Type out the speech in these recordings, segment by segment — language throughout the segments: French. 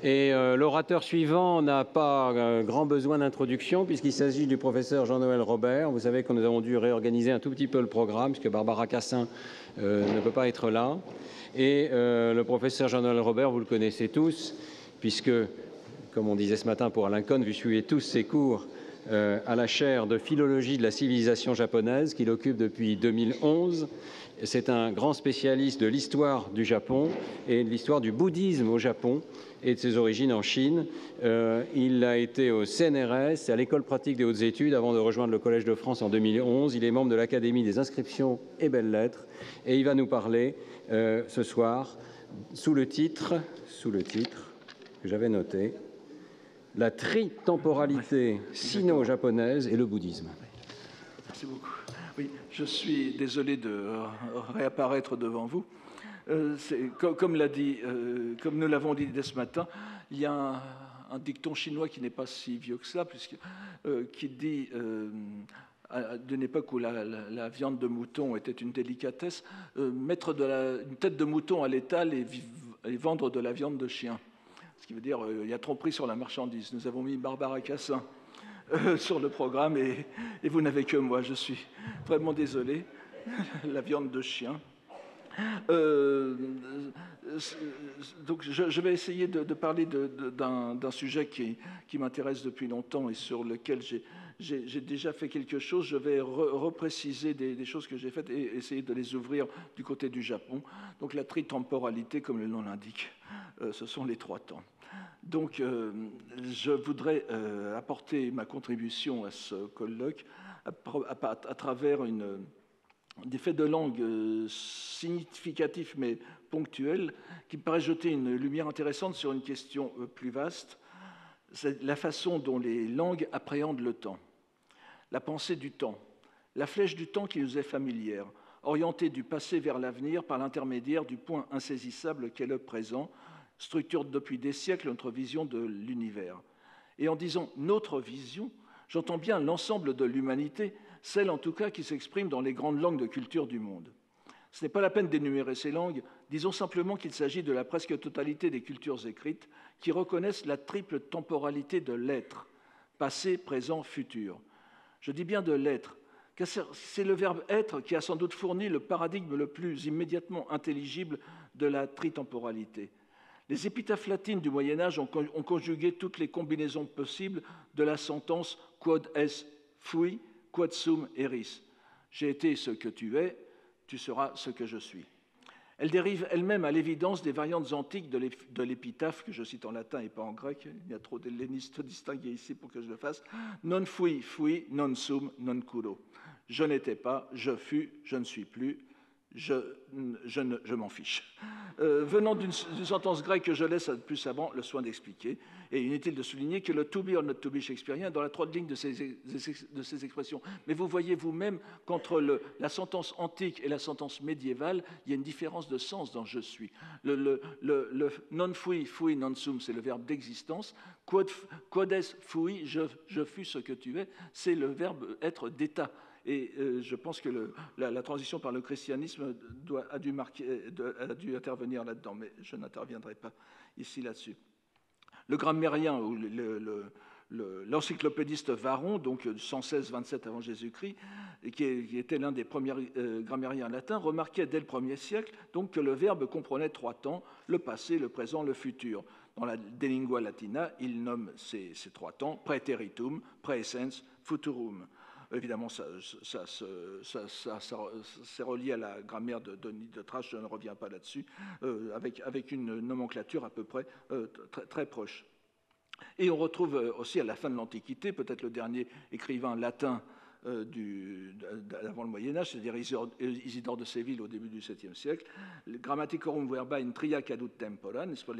Et l'orateur suivant n'a pas grand besoin d'introduction puisqu'il s'agit du professeur Jean-Noël Robert. Vous savez que nous avons dû réorganiser un tout petit peu le programme puisque Barbara Cassin ne peut pas être là. Et le professeur Jean-Noël Robert, vous le connaissez tous, puisque, comme on disait ce matin pour Alain Cohn, vous suivez tous ses cours à la chaire de philologie de la civilisation japonaise qu'il occupe depuis 2011. C'est un grand spécialiste de l'histoire du Japon et de l'histoire du bouddhisme au Japon et de ses origines en Chine. Il a été au CNRS, à l'École pratique des hautes études, avant de rejoindre le Collège de France en 2011. Il est membre de l'Académie des inscriptions et belles-lettres et il va nous parler ce soir sous le titre que j'avais noté, « La tritemporalité sino-japonaise et le bouddhisme ». Merci beaucoup. Oui, je suis désolé de réapparaître devant vous. Comme nous l'avons dit dès ce matin, il y a un dicton chinois qui n'est pas si vieux que ça, qui dit, d'une époque où la viande de mouton était une délicatesse, mettre une tête de mouton à l'étal et vendre de la viande de chien. Ce qui veut dire il y a tromperie sur la marchandise. Nous avons mis Barbara Cassin sur le programme et vous n'avez que moi. Je suis vraiment désolé. La viande de chien. Donc je vais essayer de parler d'un sujet qui m'intéresse depuis longtemps et sur lequel j'ai déjà fait quelque chose. Je vais repréciser des choses que j'ai faites et essayer de les ouvrir du côté du Japon. Donc la tritemporalité, comme le nom l'indique, ce sont les 3 temps. Donc je voudrais apporter ma contribution à ce colloque à travers des faits de langue significatifs mais ponctuels qui me paraissent jeter une lumière intéressante sur une question plus vaste. C'est la façon dont les langues appréhendent le temps, la pensée du temps, la flèche du temps qui nous est familière, orientée du passé vers l'avenir par l'intermédiaire du point insaisissable qu'est le présent, structure depuis des siècles notre vision de l'univers. Et en disant « notre vision », j'entends bien l'ensemble de l'humanité, celle en tout cas qui s'exprime dans les grandes langues de culture du monde. Ce n'est pas la peine d'énumérer ces langues, disons simplement qu'il s'agit de la presque totalité des cultures écrites qui reconnaissent la triple temporalité de l'être, passé, présent, futur. Je dis bien de l'être, car c'est le verbe « être » qui a sans doute fourni le paradigme le plus immédiatement intelligible de la tritemporalité. Les épitaphes latines du Moyen-Âge ont conjugué toutes les combinaisons possibles de la sentence « quod est fui, quod sum eris ». J'ai été ce que tu es, tu seras ce que je suis. Elle dérive elle-même à l'évidence des variantes antiques de l'épitaphe, que je cite en latin et pas en grec. Il y a trop d'hellénistes distingués ici pour que je le fasse. « Non fui, fui, non sum, non curo ». Je n'étais pas, je fus, je ne suis plus, je m'en fiche. Venant d'une sentence grecque que je laisse à plus savant le soin d'expliquer, et inutile de souligner que le to be or not to be shakespearien dans la droite ligne de ces expressions. Mais vous voyez vous-même qu'entre la sentence antique et la sentence médiévale, il y a une différence de sens dans « je suis ». Le non fui, fui, non sum, c'est le verbe d'existence. Quod est fui, je fus ce que tu es, c'est le verbe être d'état. Et je pense que la transition par le christianisme a dû intervenir là-dedans, mais je n'interviendrai pas ici là-dessus. Le grammairien ou l'encyclopédiste Varron, donc 116-27 avant Jésus-Christ, qui était l'un des premiers grammairiens latins, remarquait dès le 1er siècle donc, que le verbe comprenait 3 temps, le passé, le présent, le futur. Dans la De Lingua Latina, il nomme ces 3 temps praeteritum, praesens, futurum. Évidemment, c'est relié à la grammaire de Denis de Trache, je ne reviens pas là-dessus, avec une nomenclature à peu près très proche. Et on retrouve aussi à la fin de l'Antiquité, peut-être le dernier écrivain latin avant le Moyen-Âge, c'est-à-dire Isidore de Séville au début du 7e siècle, grammaticorum verba in tria cadut tempora, n'est-ce pas,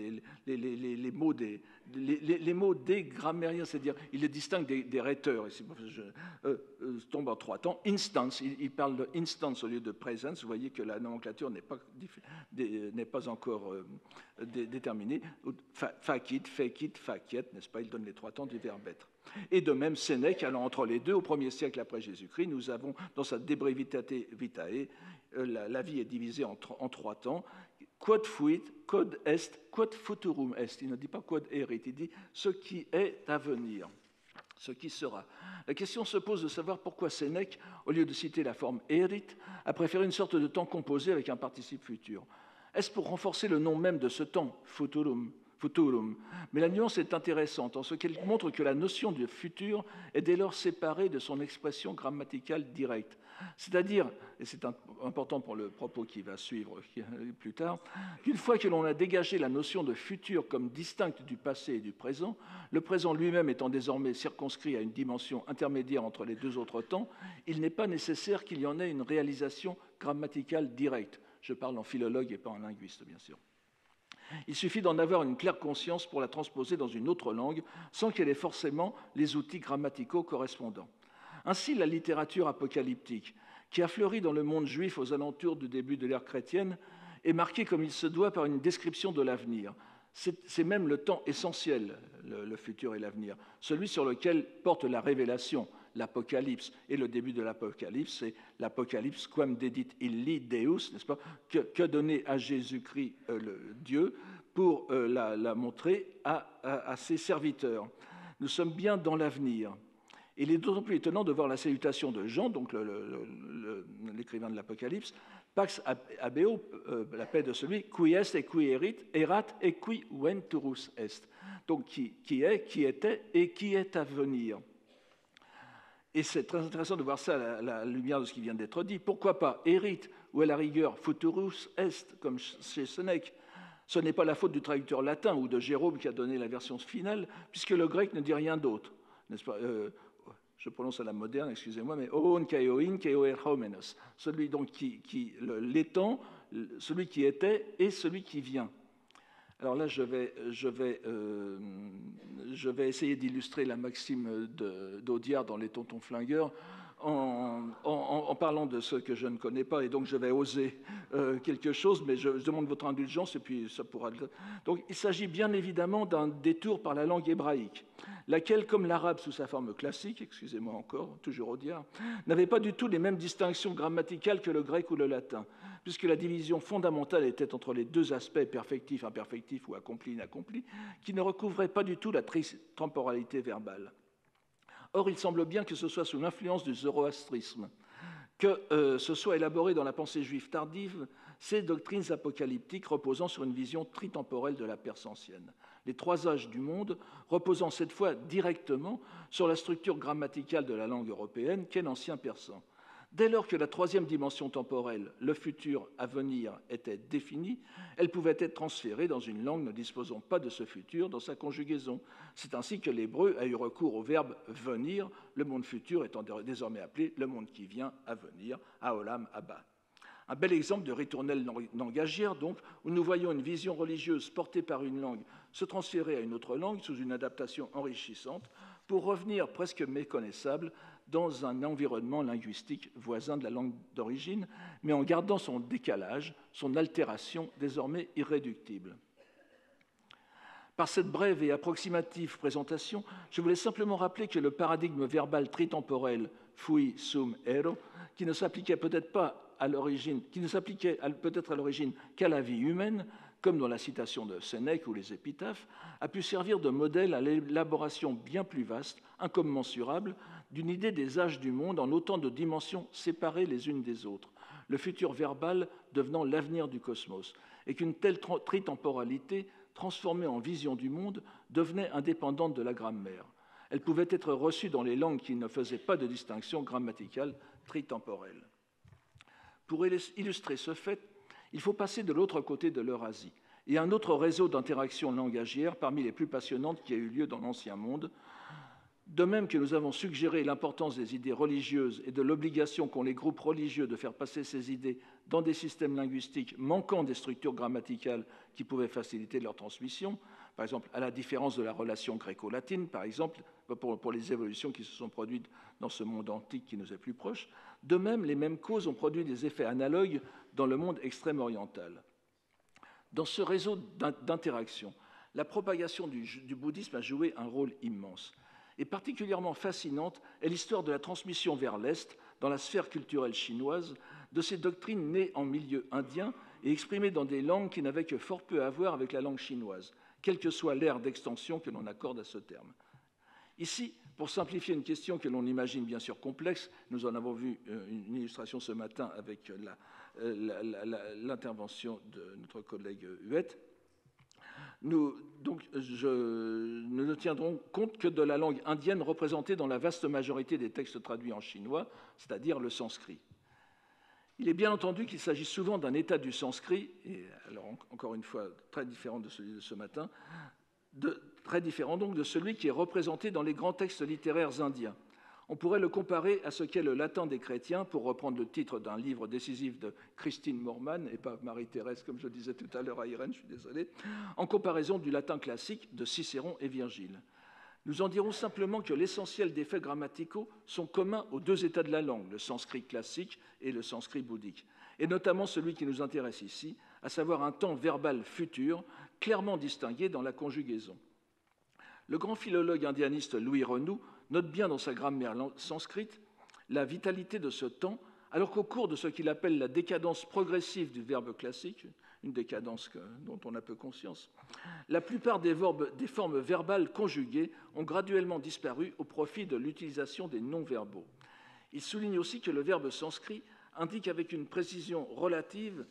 les mots des grammairiens, c'est-à-dire il les distingue des rhéteurs, et tombe en 3 temps. Instance, il parle de instance au lieu de presence, vous voyez que la nomenclature n'est pas encore déterminée. Facit, fecit, faciet, n'est-ce pas, il donne les 3 temps du verbe être. Et de même, Sénèque, allant entre les deux, au 1er siècle après Jésus-Christ, nous avons dans sa De Brevitate Vitae, la vie est divisée en 3 temps, quod fuit, quod est, quod futurum est. Il ne dit pas quod erit, il dit ce qui est à venir, ce qui sera. La question se pose de savoir pourquoi Sénèque, au lieu de citer la forme erit, a préféré une sorte de temps composé avec un participe futur. Est-ce pour renforcer le nom même de ce temps, futurum? Mais la nuance est intéressante en ce qu'elle montre que la notion de futur est dès lors séparée de son expression grammaticale directe. C'est-à-dire, et c'est important pour le propos qui va suivre plus tard, qu'une fois que l'on a dégagé la notion de futur comme distincte du passé et du présent, le présent lui-même étant désormais circonscrit à une dimension intermédiaire entre les deux autres temps, il n'est pas nécessaire qu'il y en ait une réalisation grammaticale directe. Je parle en philologue et pas en linguiste, bien sûr. Il suffit d'en avoir une claire conscience pour la transposer dans une autre langue, sans qu'elle ait forcément les outils grammaticaux correspondants. Ainsi, la littérature apocalyptique, qui a fleuri dans le monde juif aux alentours du début de l'ère chrétienne, est marquée comme il se doit par une description de l'avenir. C'est même le temps essentiel, le futur et l'avenir, celui sur lequel porte la révélation, l'Apocalypse. Et le début de l'Apocalypse, c'est l'Apocalypse quam dedit illi Deus, n'est-ce pas? Que donner à Jésus-Christ le Dieu pour la montrer à ses serviteurs. Nous sommes bien dans l'avenir. Il est d'autant plus étonnant de voir la salutation de Jean, donc l'écrivain de l'Apocalypse, Pax Abeo, la paix de celui, qui est et qui erat et qui venturus est. Donc qui est, qui était et qui est à venir. Et c'est très intéressant de voir ça à la lumière de ce qui vient d'être dit. Pourquoi pas erit, ou à la rigueur futurus est, comme chez Sénèque. Ce n'est pas la faute du traducteur latin ou de Jérôme qui a donné la version finale, puisque le grec ne dit rien d'autre, n'est-ce pas? Je prononce à la moderne, excusez-moi, mais oon kaioin kaioerhomenos, celui donc l'étant, celui qui était et celui qui vient. Alors là, je vais essayer d'illustrer la maxime d'Audiard dans Les Tontons Flingueurs en parlant de ce que je ne connais pas, et donc je vais oser quelque chose, mais je demande votre indulgence, et puis ça pourra... Donc il s'agit bien évidemment d'un détour par la langue hébraïque, laquelle, comme l'arabe sous sa forme classique, excusez-moi encore, toujours Audiard, n'avait pas du tout les mêmes distinctions grammaticales que le grec ou le latin, puisque la division fondamentale était entre les deux aspects perfectif, imperfectif ou accompli, inaccompli, qui ne recouvraient pas du tout la temporalité verbale. Or, il semble bien que ce soit sous l'influence du zoroastrisme que ce soit élaboré dans la pensée juive tardive ces doctrines apocalyptiques reposant sur une vision tritemporelle de la Perse ancienne. Les trois âges du monde reposant cette fois directement sur la structure grammaticale de la langue européenne qu'est l'ancien persan. Dès lors que la troisième dimension temporelle, le futur à venir, était définie, elle pouvait être transférée dans une langue ne disposant pas de ce futur dans sa conjugaison. C'est ainsi que l'hébreu a eu recours au verbe « venir », le monde futur étant désormais appelé le monde qui vient, à venir, Haolam Abba. Un bel exemple de ritournelle langagière, donc, où nous voyons une vision religieuse portée par une langue se transférer à une autre langue sous une adaptation enrichissante pour revenir presque méconnaissable dans un environnement linguistique voisin de la langue d'origine, mais en gardant son décalage, son altération désormais irréductible. Par cette brève et approximative présentation, je voulais simplement rappeler que le paradigme verbal tritemporel fui sum ero, qui ne s'appliquait peut-être à l'origine qu'à la vie humaine, comme dans la citation de Sénèque ou les épitaphes, a pu servir de modèle à l'élaboration bien plus vaste, incommensurable, d'une idée des âges du monde en autant de dimensions séparées les unes des autres, le futur verbal devenant l'avenir du cosmos, et qu'une telle tritemporalité, transformée en vision du monde, devenait indépendante de la grammaire. Elle pouvait être reçue dans les langues qui ne faisaient pas de distinction grammaticale tritemporelle. Pour illustrer ce fait, il faut passer de l'autre côté de l'Eurasie et un autre réseau d'interactions langagières parmi les plus passionnantes qui a eu lieu dans l'Ancien Monde. De même que nous avons suggéré l'importance des idées religieuses et de l'obligation qu'ont les groupes religieux de faire passer ces idées dans des systèmes linguistiques manquant des structures grammaticales qui pouvaient faciliter leur transmission, par exemple à la différence de la relation gréco-latine, par exemple, pour les évolutions qui se sont produites dans ce monde antique qui nous est plus proche. De même, les mêmes causes ont produit des effets analogues dans le monde extrême-oriental. Dans ce réseau d'interaction, la propagation du bouddhisme a joué un rôle immense. Et particulièrement fascinante est l'histoire de la transmission vers l'Est, dans la sphère culturelle chinoise, de ces doctrines nées en milieu indien et exprimé dans des langues qui n'avaient que fort peu à voir avec la langue chinoise, quelle que soit l'ère d'extension que l'on accorde à ce terme. Ici, pour simplifier une question que l'on imagine bien sûr complexe, nous en avons vu une illustration ce matin avec l'intervention de notre collègue Huette, nous ne tiendrons compte que de la langue indienne représentée dans la vaste majorité des textes traduits en chinois, c'est-à-dire le sanskrit. Il est bien entendu qu'il s'agit souvent d'un état du sanskrit, et alors encore une fois très différent de celui de ce matin, très différent donc de celui qui est représenté dans les grands textes littéraires indiens. On pourrait le comparer à ce qu'est le latin des chrétiens, pour reprendre le titre d'un livre décisif de Christine Moorman, et pas Marie-Thérèse, comme je disais tout à l'heure à Irène, je suis désolé, en comparaison du latin classique de Cicéron et Virgile. Nous en dirons simplement que l'essentiel des faits grammaticaux sont communs aux deux états de la langue, le sanskrit classique et le sanskrit bouddhique, et notamment celui qui nous intéresse ici, à savoir un temps verbal futur, clairement distingué dans la conjugaison. Le grand philologue indianiste Louis Renou note bien dans sa grammaire sanskrite la vitalité de ce temps, alors qu'au cours de ce qu'il appelle la décadence progressive du verbe classique, une décadence dont on a peu conscience, la plupart des formes verbales conjuguées ont graduellement disparu au profit de l'utilisation des non-verbaux. Il souligne aussi que le verbe sanskrit indique avec une précision relative,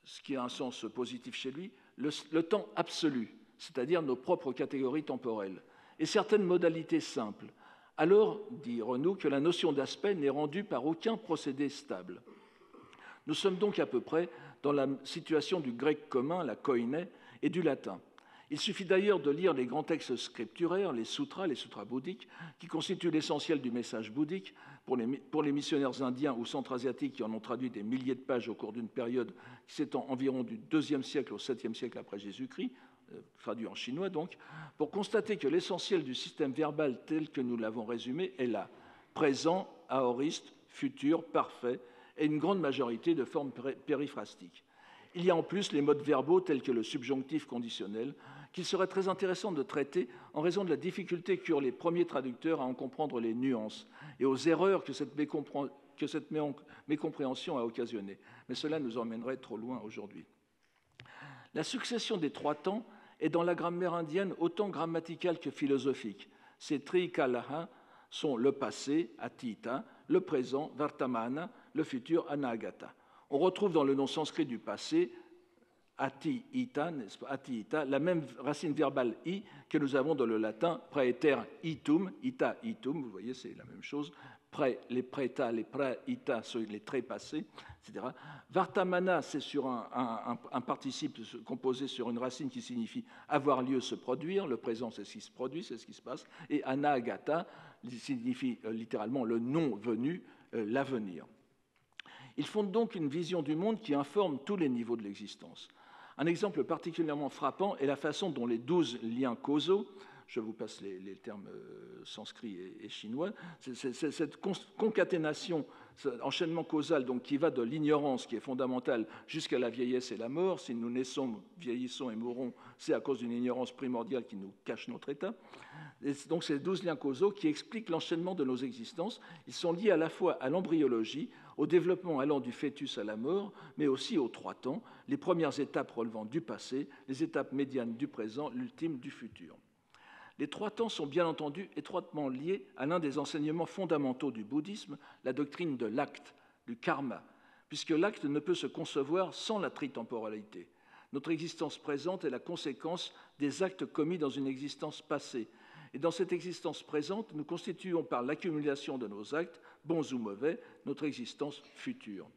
ce qui a un sens positif chez lui, le temps absolu, c'est-à-dire nos propres catégories temporelles, et certaines modalités simples, alors, dit Renou, que la notion d'aspect n'est rendue par aucun procédé stable. Nous sommes donc à peu près dans la situation du grec commun, la koiné, et du latin. Il suffit d'ailleurs de lire les grands textes scripturaires, les sutras bouddhiques, qui constituent l'essentiel du message bouddhique. Pour les missionnaires indiens ou centra-asiatiques qui en ont traduit des milliers de pages au cours d'une période qui s'étend environ du IIe siècle au VIIe siècle après Jésus-Christ, traduit en chinois donc, pour constater que l'essentiel du système verbal tel que nous l'avons résumé est là, présent, aoriste, futur, parfait, et une grande majorité de formes périphrastiques. Il y a en plus les modes verbaux tels que le subjonctif conditionnel, qu'il serait très intéressant de traiter en raison de la difficulté qu'eurent les premiers traducteurs à en comprendre les nuances et aux erreurs que cette mécompréhension a occasionnées. Mais cela nous emmènerait trop loin aujourd'hui. La succession des trois temps est dans la grammaire indienne autant grammaticale que philosophique. Ces trikalaha sont le passé, atita, le présent, vartamana, le futur, anagata. On retrouve dans le nom sanskrit du passé, ati-ita, la même racine verbale i que nous avons dans le latin praeter itum, ita itum, vous voyez, c'est la même chose. Les preta, les praita, les trépassés, etc. Vartamana, c'est sur un participe composé sur une racine qui signifie avoir lieu, se produire. Le présent, c'est ce qui se produit, c'est ce qui se passe. Et anagata signifie littéralement le non venu, l'avenir. Ils fondent donc une vision du monde qui informe tous les niveaux de l'existence. Un exemple particulièrement frappant est la façon dont les 12 liens causaux, je vous passe les termes sanscrits et chinois, cette concaténation, cet enchaînement causal donc, qui va de l'ignorance qui est fondamentale jusqu'à la vieillesse et la mort. Si nous naissons, vieillissons et mourons, c'est à cause d'une ignorance primordiale qui nous cache notre état. Et donc ces 12 liens causaux qui expliquent l'enchaînement de nos existences, ils sont liés à la fois à l'embryologie, au développement allant du fœtus à la mort, mais aussi aux trois temps, les premières étapes relevant du passé, les étapes médianes du présent, l'ultime du futur. Les trois temps sont bien entendu étroitement liés à l'un des enseignements fondamentaux du bouddhisme, la doctrine de l'acte, du karma, puisque l'acte ne peut se concevoir sans la tritemporalité. Notre existence présente est la conséquence des actes commis dans une existence passée. Et dans cette existence présente, nous constituons par l'accumulation de nos actes, bons ou mauvais, notre existence future.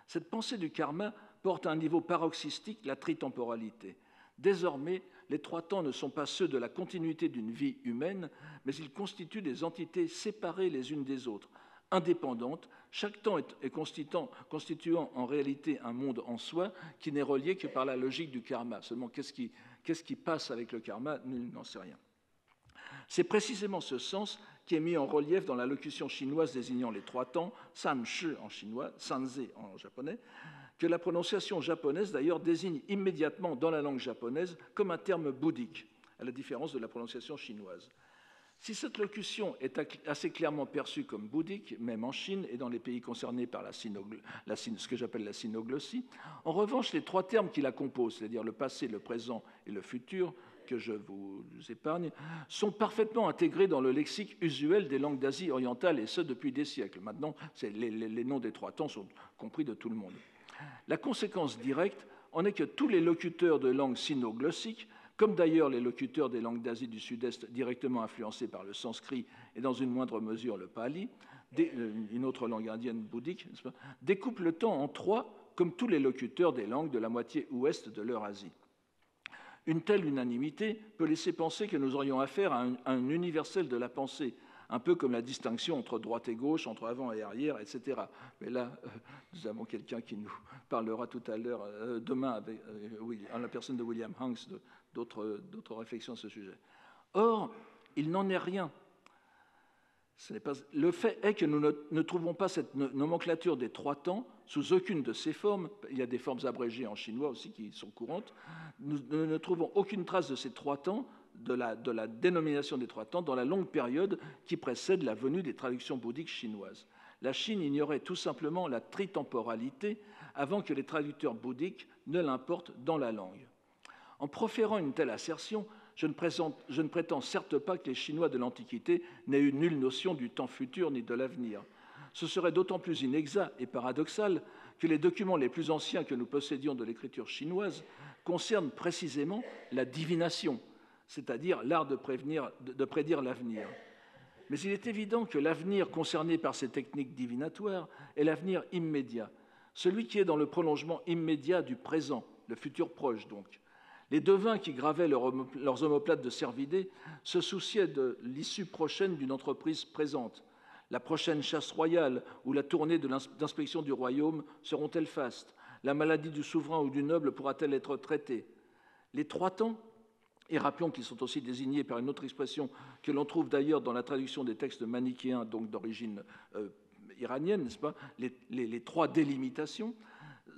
Cette pensée du karma porte à un niveau paroxystique la tritemporalité. Désormais, les trois temps ne sont pas ceux de la continuité d'une vie humaine, mais ils constituent des entités séparées les unes des autres, indépendantes, chaque temps est constituant en réalité un monde en soi qui n'est relié que par la logique du karma. Seulement, qu'est-ce qui passe avec le karma? Nul n'en sait rien. C'est précisément ce sens qui est mis en relief dans la locution chinoise désignant les trois temps, san shi en chinois, sanze en japonais, que la prononciation japonaise d'ailleurs désigne immédiatement dans la langue japonaise comme un terme bouddhique, à la différence de la prononciation chinoise. Si cette locution est assez clairement perçue comme bouddhique, même en Chine et dans les pays concernés par ce que j'appelle la sinoglossie, en revanche, les trois termes qui la composent, c'est-à-dire le passé, le présent et le futur, que je vous épargne, sont parfaitement intégrés dans le lexique usuel des langues d'Asie orientale, et ce depuis des siècles. Maintenant, les noms des trois temps sont compris de tout le monde. La conséquence directe en est que tous les locuteurs de langues sino-glossiques, comme d'ailleurs les locuteurs des langues d'Asie du Sud-Est directement influencés par le sanskrit et dans une moindre mesure le pali, une autre langue indienne bouddhique, découpent le temps en trois, comme tous les locuteurs des langues de la moitié ouest de l'Eurasie. Une telle unanimité peut laisser penser que nous aurions affaire à un universel de la pensée, un peu comme la distinction entre droite et gauche, entre avant et arrière, etc. Mais là, nous avons quelqu'un qui nous parlera tout à l'heure, demain, en la personne de William Hanks, d'autres réflexions à ce sujet. Or, il n'en est rien. Le fait est que nous ne trouvons pas cette nomenclature des trois temps sous aucune de ces formes. Il y a des formes abrégées en chinois aussi qui sont courantes. Nous ne trouvons aucune trace de ces trois temps, de la dénomination des trois temps, dans la longue période qui précède la venue des traductions bouddhiques chinoises. La Chine ignorait tout simplement la tritemporalité avant que les traducteurs bouddhiques ne l'importent dans la langue. En proférant une telle assertion, je ne prétends certes pas que les Chinois de l'Antiquité n'aient eu nulle notion du temps futur ni de l'avenir. Ce serait d'autant plus inexact et paradoxal que les documents les plus anciens que nous possédions de l'écriture chinoise concernent précisément la divination, c'est-à-dire l'art de prédire l'avenir. Mais il est évident que l'avenir concerné par ces techniques divinatoires est l'avenir immédiat, celui qui est dans le prolongement immédiat du présent, le futur proche donc. Les devins qui gravaient leurs omoplates de cervidés se souciaient de l'issue prochaine d'une entreprise présente. La prochaine chasse royale ou la tournée d'inspection du royaume seront-elles fastes? La maladie du souverain ou du noble pourra-t-elle être traitée? Les trois temps, et rappelons qu'ils sont aussi désignés par une autre expression que l'on trouve d'ailleurs dans la traduction des textes manichéens, donc d'origine iranienne, n'est-ce pas, les trois délimitations,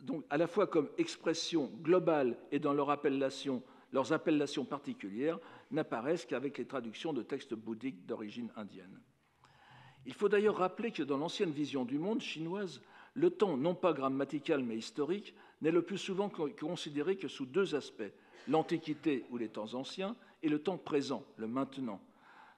donc à la fois comme expression globale et dans leurs appellations particulières, n'apparaissent qu'avec les traductions de textes bouddhiques d'origine indienne. Il faut d'ailleurs rappeler que dans l'ancienne vision du monde chinoise, le temps, non pas grammatical mais historique, n'est le plus souvent considéré que sous deux aspects, l'Antiquité ou les temps anciens et le temps présent, le maintenant.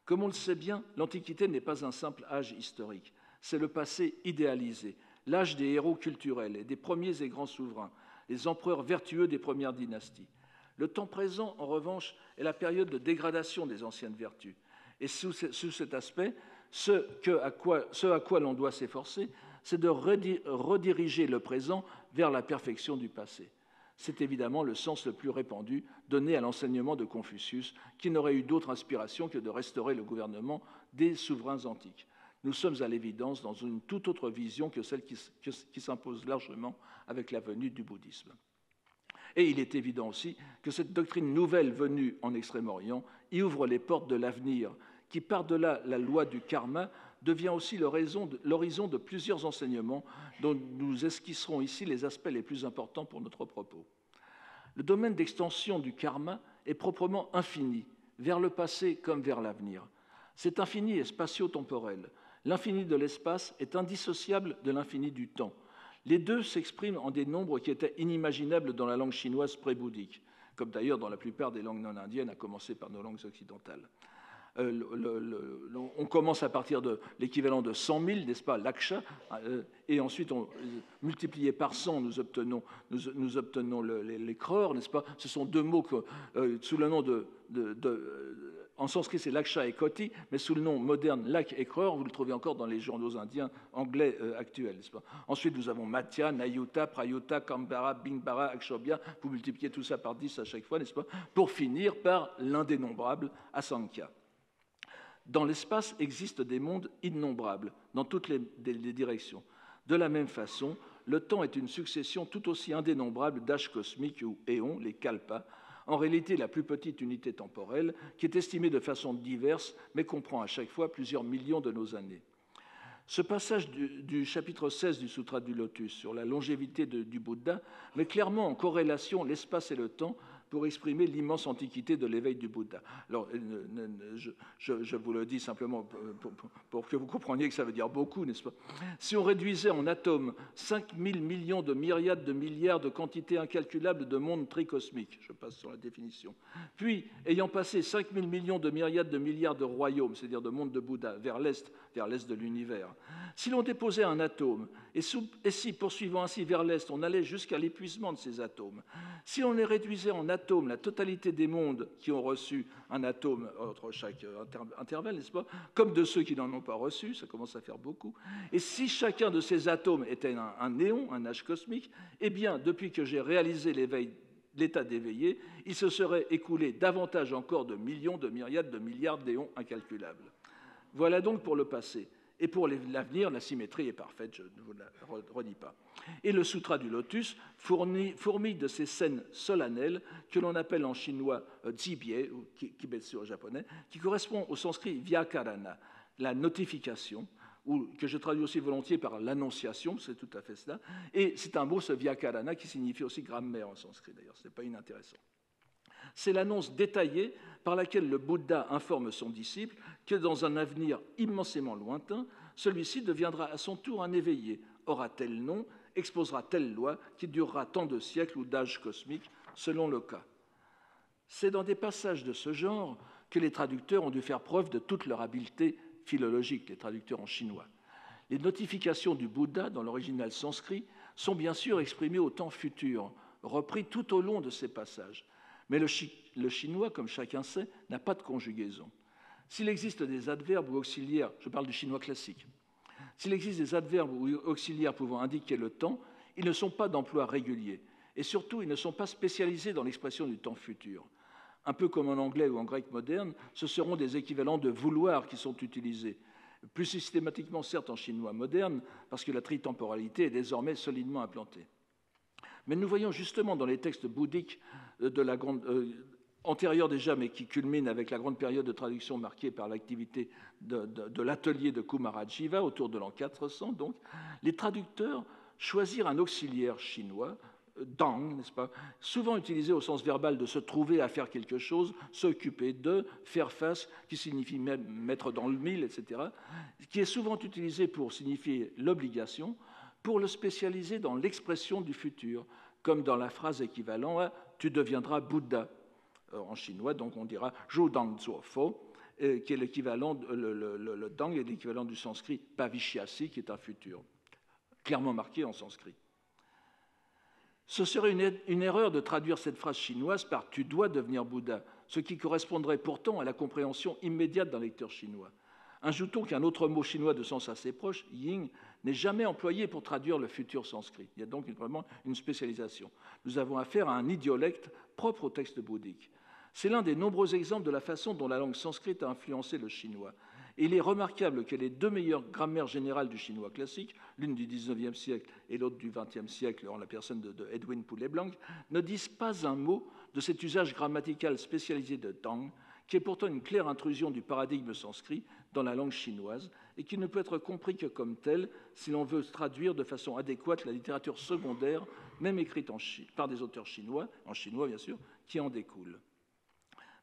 Comme on le sait bien, l'Antiquité n'est pas un simple âge historique, c'est le passé idéalisé, l'âge des héros culturels et des premiers et grands souverains, les empereurs vertueux des premières dynasties. Le temps présent, en revanche, est la période de dégradation des anciennes vertus. Et sous cet aspect, ce à quoi l'on doit s'efforcer, c'est de rediriger le présent vers la perfection du passé. C'est évidemment le sens le plus répandu donné à l'enseignement de Confucius, qui n'aurait eu d'autre inspiration que de restaurer le gouvernement des souverains antiques. Nous sommes à l'évidence dans une toute autre vision que celle qui s'impose largement avec la venue du bouddhisme. Et il est évident aussi que cette doctrine nouvelle venue en Extrême-Orient y ouvre les portes de l'avenir, qui, par-delà la loi du karma, devient aussi l'horizon de plusieurs enseignements dont nous esquisserons ici les aspects les plus importants pour notre propos. Le domaine d'extension du karma est proprement infini, vers le passé comme vers l'avenir. Cet infini est spatio-temporel. L'infini de l'espace est indissociable de l'infini du temps. Les deux s'expriment en des nombres qui étaient inimaginables dans la langue chinoise pré-bouddhique, comme d'ailleurs dans la plupart des langues non indiennes, à commencer par nos langues occidentales. On commence à partir de l'équivalent de 100 000, n'est-ce pas, l'aksha, et ensuite, multiplié par 100, nous obtenons les crores, n'est-ce pas? Ce sont deux mots que, sous le nom en sanskrit, c'est laksha et koti, mais sous le nom moderne lak et crore, vous le trouvez encore dans les journaux indiens anglais actuels, n'est-ce pas? Ensuite, nous avons matya, nayuta, prayuta, kambara, bingbara, akshobhya. Vous multipliez tout ça par 10 à chaque fois, n'est-ce pas? Pour finir par l'indénombrable asankhya. Dans l'espace existent des mondes innombrables, dans toutes les directions. De la même façon, le temps est une succession tout aussi indénombrable d'âges cosmiques ou éons, les kalpas, en réalité la plus petite unité temporelle, qui est estimée de façon diverse, mais comprend à chaque fois plusieurs millions de nos années. Ce passage du chapitre 16 du Sutra du Lotus sur la longévité du Bouddha met clairement en corrélation l'espace et le temps pour exprimer l'immense antiquité de l'éveil du Bouddha. Alors, je vous le dis simplement pour que vous compreniez que ça veut dire beaucoup, n'est-ce pas? Si on réduisait en atomes 5000 millions de myriades de milliards de quantités incalculables de mondes tricosmiques, je passe sur la définition, puis, ayant passé 5000 millions de myriades de milliards de royaumes, c'est-à-dire de mondes de Bouddha, vers l'est de l'univers, si l'on déposait un atome, et si, poursuivant ainsi vers l'est, on allait jusqu'à l'épuisement de ces atomes, si on les réduisait en atomes, la totalité des mondes qui ont reçu un atome entre chaque intervalle, n'est-ce pas, comme de ceux qui n'en ont pas reçu, ça commence à faire beaucoup, et si chacun de ces atomes était un néon, un âge cosmique, eh bien, depuis que j'ai réalisé l'état d'éveillé, il se serait écoulé davantage encore de millions, de myriades, de milliards d'éons incalculables. Voilà donc pour le passé. Et pour l'avenir, la symétrie est parfaite, je ne vous la redis pas. Et le Sutra du Lotus fourmille de ces scènes solennelles que l'on appelle en chinois jibie, ou kibetsu en japonais, qui correspond au sanskrit vyakarana, la notification, ou que je traduis aussi volontiers par l'annonciation, c'est tout à fait cela. Et c'est un mot, ce vyakarana, qui signifie aussi grammaire en sanskrit, d'ailleurs, ce n'est pas inintéressant. C'est l'annonce détaillée par laquelle le Bouddha informe son disciple que dans un avenir immensément lointain, celui-ci deviendra à son tour un éveillé, aura tel nom, exposera telle loi qui durera tant de siècles ou d'âges cosmiques, selon le cas. C'est dans des passages de ce genre que les traducteurs ont dû faire preuve de toute leur habileté philologique, les traducteurs en chinois. Les notifications du Bouddha dans l'original sanskrit sont bien sûr exprimées au temps futur, repris tout au long de ces passages. Mais le chinois, comme chacun sait, n'a pas de conjugaison. S'il existe des adverbes ou auxiliaires, je parle du chinois classique, s'il existe des adverbes ou auxiliaires pouvant indiquer le temps, ils ne sont pas d'emploi régulier. Et surtout, ils ne sont pas spécialisés dans l'expression du temps futur. Un peu comme en anglais ou en grec moderne, ce seront des équivalents de vouloir qui sont utilisés. Plus systématiquement, certes, en chinois moderne, parce que la tritemporalité est désormais solidement implantée. Mais nous voyons justement dans les textes bouddhiques antérieurs déjà, mais qui culminent avec la grande période de traduction marquée par l'activité de l'atelier de Kumarajiva autour de l'an 400, donc, les traducteurs choisirent un auxiliaire chinois, dang, n'est-ce pas, souvent utilisé au sens verbal de se trouver à faire quelque chose, s'occuper de, faire face, qui signifie même mettre dans le mille, etc., qui est souvent utilisé pour signifier l'obligation, pour le spécialiser dans l'expression du futur, comme dans la phrase équivalente à « tu deviendras Bouddha ». En chinois, donc on dira « zhu dang zuo fo », qui est l'équivalent, le dang est l'équivalent du sanskrit « pavishyasi », qui est un futur, clairement marqué en sanskrit. Ce serait une erreur de traduire cette phrase chinoise par « tu dois devenir Bouddha », ce qui correspondrait pourtant à la compréhension immédiate d'un lecteur chinois. Ajoutons qu'un autre mot chinois de sens assez proche, ying, n'est jamais employé pour traduire le futur sanskrit. Il y a donc vraiment une spécialisation. Nous avons affaire à un idiolecte propre au texte bouddhique. C'est l'un des nombreux exemples de la façon dont la langue sanskrite a influencé le chinois. Et il est remarquable que les deux meilleures grammaires générales du chinois classique, l'une du XIXe siècle et l'autre du XXe siècle, en la personne de Edwin Poulet-Blanc, ne disent pas un mot de cet usage grammatical spécialisé de tang, qui est pourtant une claire intrusion du paradigme sanskrit dans la langue chinoise et qui ne peut être compris que comme tel si l'on veut traduire de façon adéquate la littérature secondaire, même écrite par des auteurs chinois, en chinois bien sûr, qui en découle.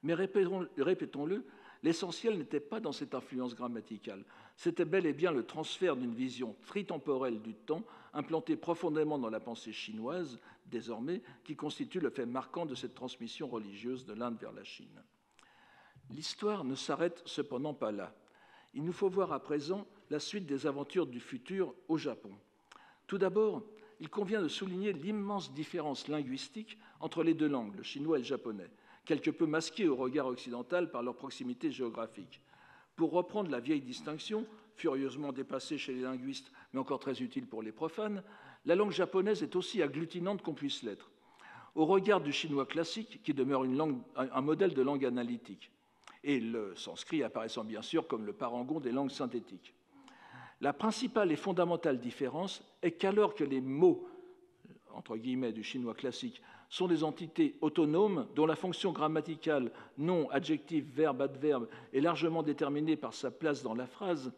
Mais répétons-le, l'essentiel n'était pas dans cette influence grammaticale. C'était bel et bien le transfert d'une vision tritemporelle du temps, implantée profondément dans la pensée chinoise, désormais, qui constitue le fait marquant de cette transmission religieuse de l'Inde vers la Chine. L'histoire ne s'arrête cependant pas là. Il nous faut voir à présent la suite des aventures du futur au Japon. Tout d'abord, il convient de souligner l'immense différence linguistique entre les deux langues, le chinois et le japonais, quelque peu masquées au regard occidental par leur proximité géographique. Pour reprendre la vieille distinction, furieusement dépassée chez les linguistes, mais encore très utile pour les profanes, la langue japonaise est aussi agglutinante qu'on puisse l'être, au regard du chinois classique, qui demeure un modèle de langue analytique, et le sanskrit apparaissant bien sûr comme le parangon des langues synthétiques. La principale et fondamentale différence est qu'alors que les mots, entre guillemets, du chinois classique sont des entités autonomes dont la fonction grammaticale, nom, adjectif, verbe, adverbe, est largement déterminée par sa place dans la phrase,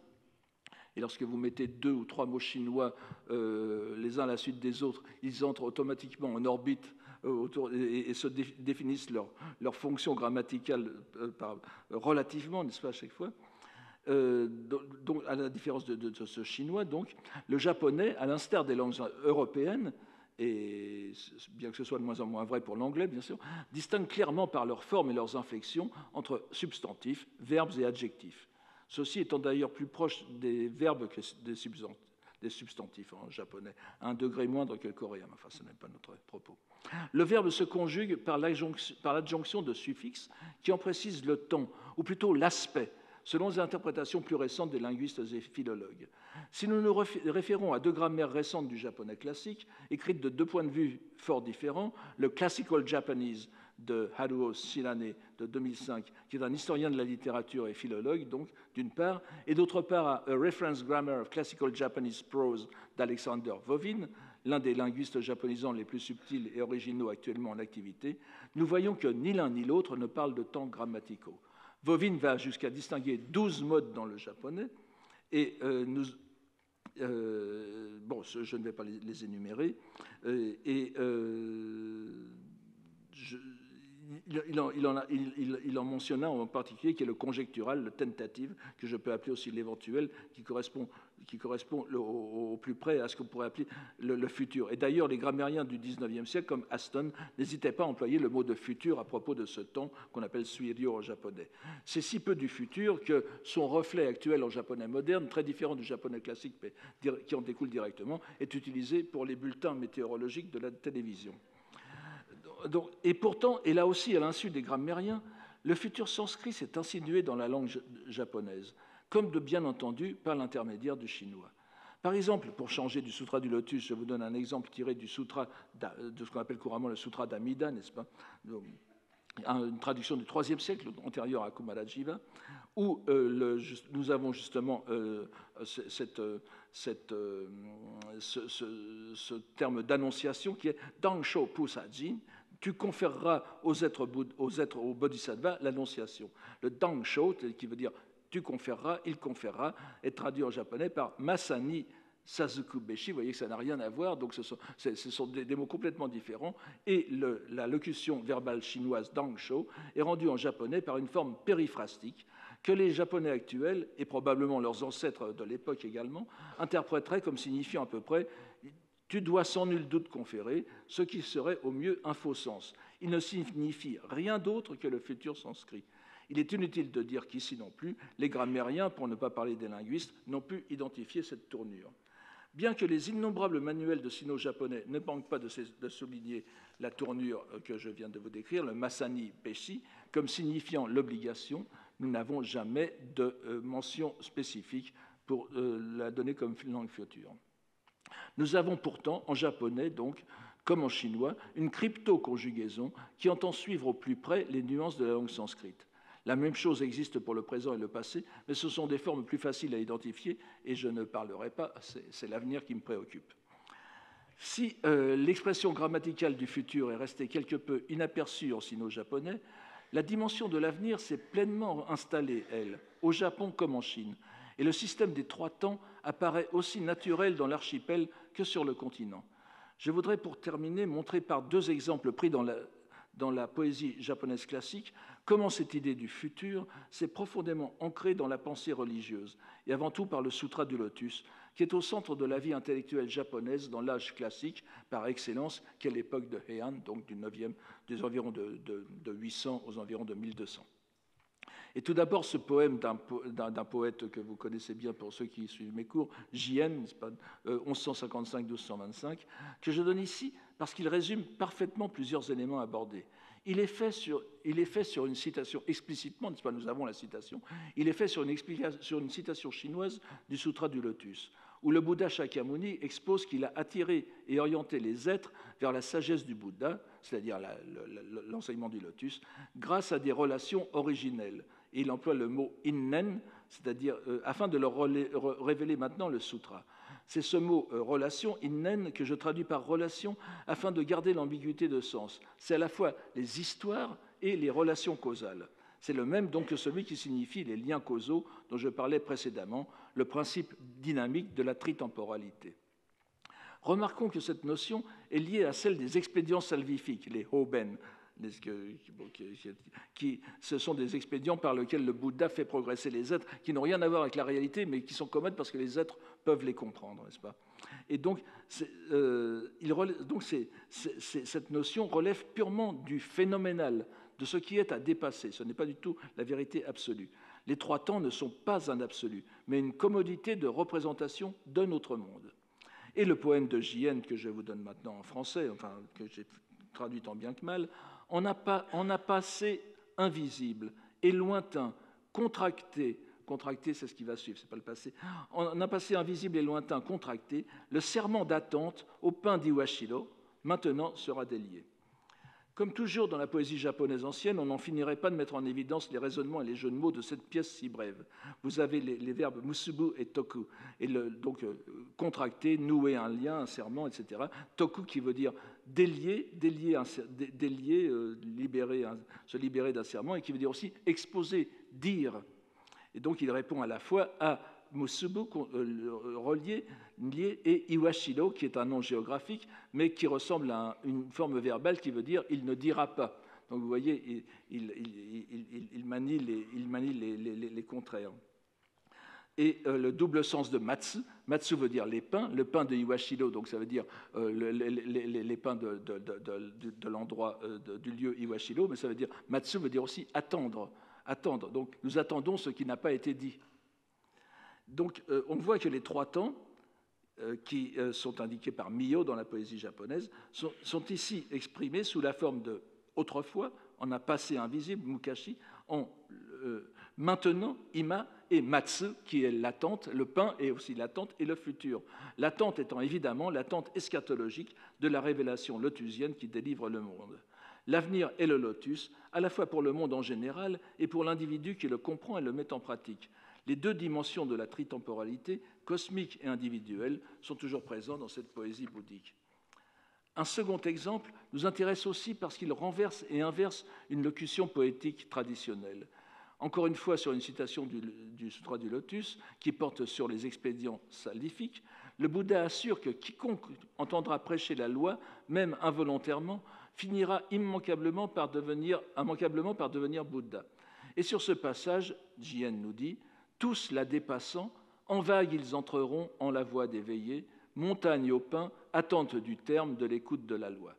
et lorsque vous mettez 2 ou 3 mots chinois les uns à la suite des autres, ils entrent automatiquement en orbite et se définissent leur fonction grammaticale relativement, n'est-ce pas, à chaque fois. Donc, à la différence de ce chinois, donc, le japonais, à l'instar des langues européennes, et bien que ce soit de moins en moins vrai pour l'anglais, bien sûr, distinguent clairement par leur forme et leurs inflexions entre substantifs, verbes et adjectifs. Ceux-ci étant d'ailleurs plus proches des verbes que des substantifs en japonais, à un degré moindre que le coréen. Enfin, ce n'est pas notre propos. Le verbe se conjugue par l'adjonction de suffixes qui en précisent le ton, ou plutôt l'aspect, selon les interprétations plus récentes des linguistes et philologues. Si nous nous référons à 2 grammaires récentes du japonais classique, écrites de 2 points de vue fort différents, le Classical Japanese de Haruo Shirane de 2005, qui est un historien de la littérature et philologue, donc, d'une part, et d'autre part à A Reference Grammar of Classical Japanese Prose d'Alexander Vovin, l'un des linguistes japonisants les plus subtils et originaux actuellement en activité, nous voyons que ni l'un ni l'autre ne parlent de temps grammaticaux. Vovin va jusqu'à distinguer 12 modes dans le japonais, et je ne vais pas les énumérer, il en mentionne un en particulier qui est le conjectural, le tentative, que je peux appeler aussi l'éventuel, qui correspond au plus près à ce qu'on pourrait appeler le futur. Et d'ailleurs, les grammairiens du XIXe siècle, comme Aston, n'hésitaient pas à employer le mot de futur à propos de ce temps qu'on appelle suiryo en japonais. C'est si peu du futur que son reflet actuel en japonais moderne, très différent du japonais classique, mais qui en découle directement, est utilisé pour les bulletins météorologiques de la télévision. Donc, et pourtant, et là aussi à l'insu des grammairiens, le futur sanskrit s'est insinué dans la langue japonaise, comme de bien entendu par l'intermédiaire du chinois. Par exemple, pour changer du Sutra du Lotus, je vous donne un exemple tiré du sutra, de ce qu'on appelle couramment le Sutra d'Amida, n'est-ce pas, une traduction du IIIe siècle, antérieure à Kumarajiva, où nous avons justement ce terme d'annonciation qui est Dangsho Pusajin. Tu conféreras aux au bodhisattva l'annonciation. Le Dangsho, qui veut dire tu conféreras, il conférera, est traduit en japonais par Masani Sazuku Beshi. Vous voyez que ça n'a rien à voir, donc ce sont des mots complètement différents. Et la locution verbale chinoise Dangsho est rendue en japonais par une forme périphrastique que les Japonais actuels, et probablement leurs ancêtres de l'époque également, interpréteraient comme signifiant à peu près tu dois sans nul doute conférer, ce qui serait au mieux un faux sens. Il ne signifie rien d'autre que le futur sanskrit. Il est inutile de dire qu'ici non plus, les grammairiens, pour ne pas parler des linguistes, n'ont pu identifier cette tournure. Bien que les innombrables manuels de sino-japonais ne manquent pas de souligner la tournure que je viens de vous décrire, le Masani Beshi, comme signifiant l'obligation, nous n'avons jamais de mention spécifique pour la donner comme langue future. Nous avons pourtant, en japonais donc, comme en chinois, une crypto-conjugaison qui entend suivre au plus près les nuances de la langue sanskrite. La même chose existe pour le présent et le passé, mais ce sont des formes plus faciles à identifier et je ne parlerai pas, c'est l'avenir qui me préoccupe. Si l'expression grammaticale du futur est restée quelque peu inaperçue en sino-japonais, la dimension de l'avenir s'est pleinement installée, elle, au Japon comme en Chine. Et le système des 3 temps apparaît aussi naturel dans l'archipel que sur le continent. Je voudrais pour terminer montrer par 2 exemples pris dans la poésie japonaise classique comment cette idée du futur s'est profondément ancrée dans la pensée religieuse, et avant tout par le Sutra du Lotus, qui est au centre de la vie intellectuelle japonaise dans l'âge classique par excellence, qu'est l'époque de Heian, donc des environs de 800 aux environs de 1200. Et tout d'abord, ce poème d'un poète que vous connaissez bien pour ceux qui suivent mes cours, Jien, 1155-1225, que je donne ici parce qu'il résume parfaitement plusieurs éléments abordés. Il est fait sur une citation explicitement, n'est-ce pas, nous avons la citation, il est fait sur une citation chinoise du Sutra du Lotus, où le Bouddha Shakyamuni expose qu'il a attiré et orienté les êtres vers la sagesse du Bouddha, c'est-à-dire l'enseignement du Lotus, grâce à des relations originelles. Et il emploie le mot innen, c'est-à-dire afin de leur révéler maintenant le sutra. C'est ce mot relation, innen, que je traduis par relation afin de garder l'ambiguïté de sens. C'est à la fois les histoires et les relations causales. C'est le même donc que celui qui signifie les liens causaux dont je parlais précédemment, le principe dynamique de la tritemporalité. Remarquons que cette notion est liée à celle des expédients salvifiques, les Hoben, ce sont des expédients par lesquels le Bouddha fait progresser les êtres, qui n'ont rien à voir avec la réalité, mais qui sont commodes parce que les êtres peuvent les comprendre, n'est-ce pas? Et donc, cette notion relève purement du phénoménal, de ce qui est à dépasser. Ce n'est pas du tout la vérité absolue. Les trois temps ne sont pas un absolu, mais une commodité de représentation d'un autre monde. Et le poème de J.N. que je vous donne maintenant en français, enfin que j'ai traduit tant bien que mal, on a passé invisible et lointain, contracté, c'est ce qui va suivre, c'est pas le passé, on a passé invisible et lointain, contracté, le serment d'attente au pain d'Iwashiro, maintenant sera délié. Comme toujours dans la poésie japonaise ancienne, on n'en finirait pas de mettre en évidence les raisonnements et les jeux de mots de cette pièce si brève. Vous avez les verbes musubu et toku, et donc contracter, nouer un lien, un serment, etc. Toku qui veut dire délier, se libérer d'un serment, et qui veut dire aussi exposer, dire. Et donc il répond à la fois à musubu, relié, lié, et iwashiro, qui est un nom géographique, mais qui ressemble à une forme verbale qui veut dire « il ne dira pas ». Donc vous voyez, il manie les contraires. Et le double sens de matsu, matsu veut dire les pains, le pain de Iwashiro, donc ça veut dire les pains de l'endroit, du lieu Iwashiro, mais ça veut dire, matsu veut dire aussi attendre, attendre. Donc nous attendons ce qui n'a pas été dit. Donc, on voit que les trois temps, qui sont indiqués par Mio dans la poésie japonaise, sont ici exprimés sous la forme de autrefois, on a passé invisible, mukashi, en maintenant, ima, et matsu, qui est l'attente, le pain est aussi l'attente et le futur. L'attente étant évidemment l'attente eschatologique de la révélation lotusienne qui délivre le monde. L'avenir est le lotus, à la fois pour le monde en général et pour l'individu qui le comprend et le met en pratique. Les deux dimensions de la tritemporalité, cosmique et individuelle, sont toujours présentes dans cette poésie bouddhique. Un second exemple nous intéresse aussi parce qu'il renverse et inverse une locution poétique traditionnelle. Encore une fois, sur une citation du Sutra du Lotus, qui porte sur les expédients salvifiques, le Bouddha assure que quiconque entendra prêcher la loi, même involontairement, finira immanquablement par devenir Bouddha. Et sur ce passage, J.N. nous dit « Tous la dépassant, en vague ils entreront en la voie d'éveillé, montagne au pain, attente du terme de l'écoute de la loi. »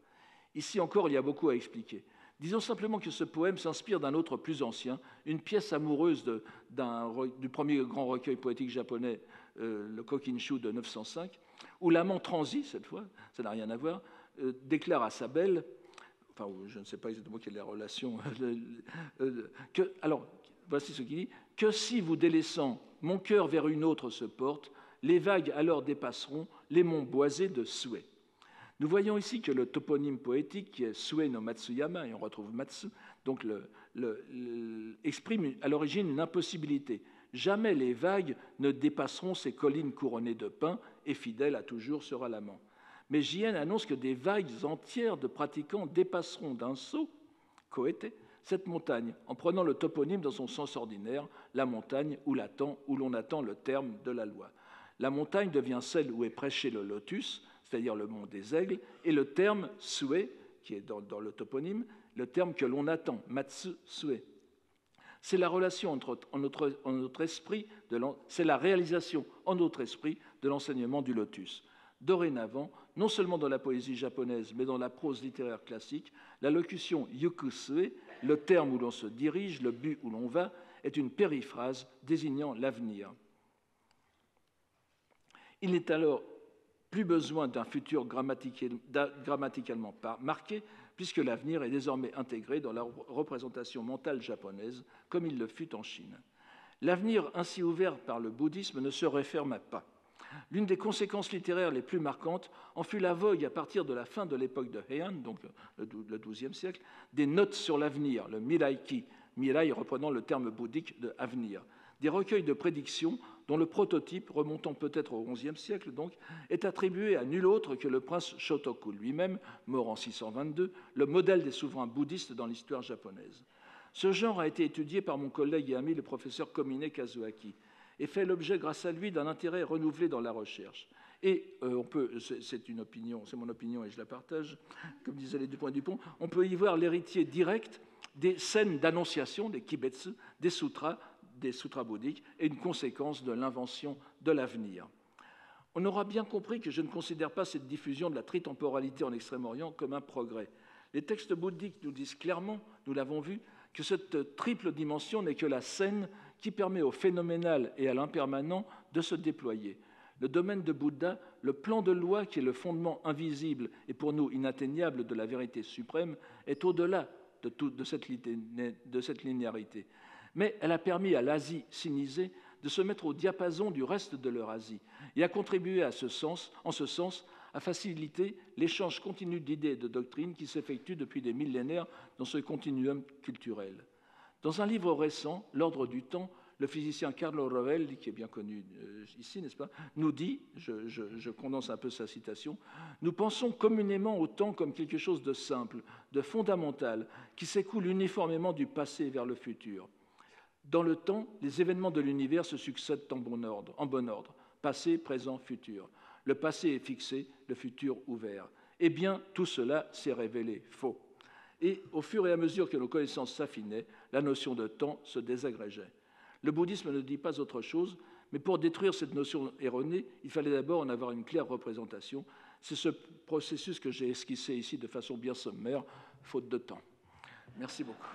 Ici encore, il y a beaucoup à expliquer. Disons simplement que ce poème s'inspire d'un autre plus ancien, une pièce amoureuse du premier grand recueil poétique japonais, le Kokinshu de 905, où l'amant transi, cette fois, ça n'a rien à voir, déclare à sa belle, enfin, je ne sais pas exactement quelle est la relation, alors, voici ce qu'il dit, « Que si vous délaissant, mon cœur vers une autre se porte, les vagues alors dépasseront les monts boisés de Sue. » Nous voyons ici que le toponyme poétique, qui est Sue no Matsuyama, et on retrouve Matsu, donc exprime à l'origine une impossibilité. Jamais les vagues ne dépasseront ces collines couronnées de pins, et fidèle à toujours sera l'amant. Mais J.N. annonce que des vagues entières de pratiquants dépasseront d'un saut, Koete, cette montagne, en prenant le toponyme dans son sens ordinaire, la montagne où l'on attend le terme de la loi. La montagne devient celle où est prêché le lotus, c'est-à-dire le mont des aigles, et le terme Sue, qui est dans le toponyme, le terme que l'on attend, Matsu Sue. C'est la relation en notre esprit, c'est la réalisation en notre esprit de l'enseignement du lotus. Dorénavant, non seulement dans la poésie japonaise, mais dans la prose littéraire classique, la locution yukusue, le terme où l'on se dirige, le but où l'on va, est une périphrase désignant l'avenir. Il n'est alors plus besoin d'un futur grammaticalement marqué, puisque l'avenir est désormais intégré dans la représentation mentale japonaise, comme il le fut en Chine. L'avenir ainsi ouvert par le bouddhisme ne se referma pas. L'une des conséquences littéraires les plus marquantes en fut la vogue à partir de la fin de l'époque de Heian, donc le XIIe siècle, des notes sur l'avenir, le Miraiki, Mirai reprenant le terme bouddhique de avenir, des recueils de prédictions dont le prototype, remontant peut-être au XIe siècle donc, est attribué à nul autre que le prince Shotoku lui-même, mort en 622, le modèle des souverains bouddhistes dans l'histoire japonaise. Ce genre a été étudié par mon collègue et ami le professeur Komine Kazuaki et fait l'objet, grâce à lui, d'un intérêt renouvelé dans la recherche. Et c'est une opinion, c'est mon opinion et je la partage, comme disaient les Dupont, on peut y voir l'héritier direct des scènes d'annonciation, des kibetsu, des sutras bouddhiques, et une conséquence de l'invention de l'avenir. On aura bien compris que je ne considère pas cette diffusion de la tritemporalité en Extrême-Orient comme un progrès. Les textes bouddhiques nous disent clairement, nous l'avons vu, que cette triple dimension n'est que la scène qui permet au phénoménal et à l'impermanent de se déployer. Le domaine de Bouddha, le plan de loi qui est le fondement invisible et pour nous inatteignable de la vérité suprême, est au-delà de cette linéarité. Mais elle a permis à l'Asie sinisée de se mettre au diapason du reste de l'Eurasie et a contribué en ce sens à faciliter l'échange continu d'idées et de doctrines qui s'effectue depuis des millénaires dans ce continuum culturel. Dans un livre récent, L'ordre du temps, le physicien Carlo Rovelli, qui est bien connu ici, n'est-ce pas, nous dit, je condense un peu sa citation, « Nous pensons communément au temps comme quelque chose de simple, de fondamental, qui s'écoule uniformément du passé vers le futur. Dans le temps, les événements de l'univers se succèdent en bon ordre, passé, présent, futur. Le passé est fixé, le futur ouvert. Eh bien, tout cela s'est révélé faux. Et au fur et à mesure que nos connaissances s'affinaient, la notion de temps se désagrégeait. Le bouddhisme ne dit pas autre chose, mais pour détruire cette notion erronée, il fallait d'abord en avoir une claire représentation. C'est ce processus que j'ai esquissé ici de façon bien sommaire, faute de temps. Merci beaucoup.